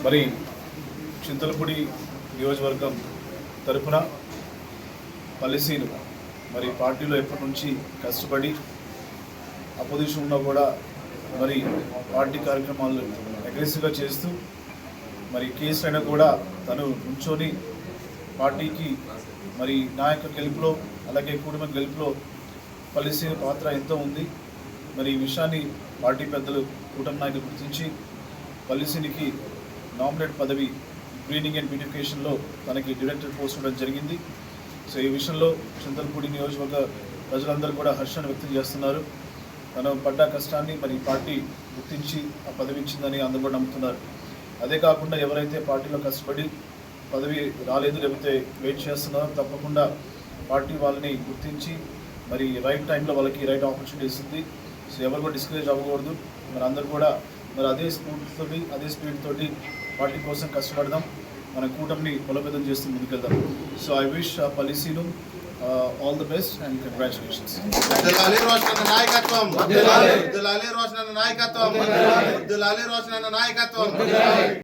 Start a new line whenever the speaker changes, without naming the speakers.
మరి చింతలపూడి నియోజకవర్గం తరపున పల్లిసీను మరి పార్టీలో ఎప్పటి నుంచి కష్టపడి అపోజిషన్లో కూడా మరి పార్టీ కార్యక్రమాలు అగ్రెసివ్గా చేస్తూ మరి కేసు అయినా కూడా తను నుంచొని పార్టీకి మరి నాయక గెలుపులో అలాగే కూటమి గెలుపులో పల్లిసీను పాత్ర ఎంతో ఉంది. మరి ఈ విషయాన్ని పార్టీ పెద్దలు కూటమి నాయకులు గుర్తించి పల్లిసీనికి నామినేట్ పదవి గ్రీనింగ్ అండ్ బ్యూటిఫికేషన్లో తనకి డైరెక్టర్ పోస్ట్ ఇవ్వడం జరిగింది. సో ఈ విషయంలో చింతలపూడి నియోజకవర్గ ప్రజలందరూ కూడా హర్షాన్ని వ్యక్తం చేస్తున్నారు. తను పడ్డ కష్టాన్ని మరి పార్టీ గుర్తించి ఆ పదవి ఇచ్చిందని అందరూ కూడా నమ్ముతున్నారు. అదే కాకుండా ఎవరైతే పార్టీలో కష్టపడి పదవి రాలేదు లేకపోతే వెయిట్ చేస్తున్నారో తప్పకుండా పార్టీ వాళ్ళని గుర్తించి మరి రైట్ టైంలో వాళ్ళకి రైట్ ఆపర్చునిటీ ఇస్తుంది. సో ఎవరు కూడా డిస్కరేజ్ అవ్వకూడదు. మరి అందరూ కూడా మరి అదే స్ఫూర్తితోటి అదే స్పీడ్ తోటి పార్టీ కోసం కష్టపడదాం, మన కూటమిని బలోపేతం చేస్తూ ముందుకెళ్దాం. So I wish Palli Seenu all the best and congratulations.
నాయకత్వం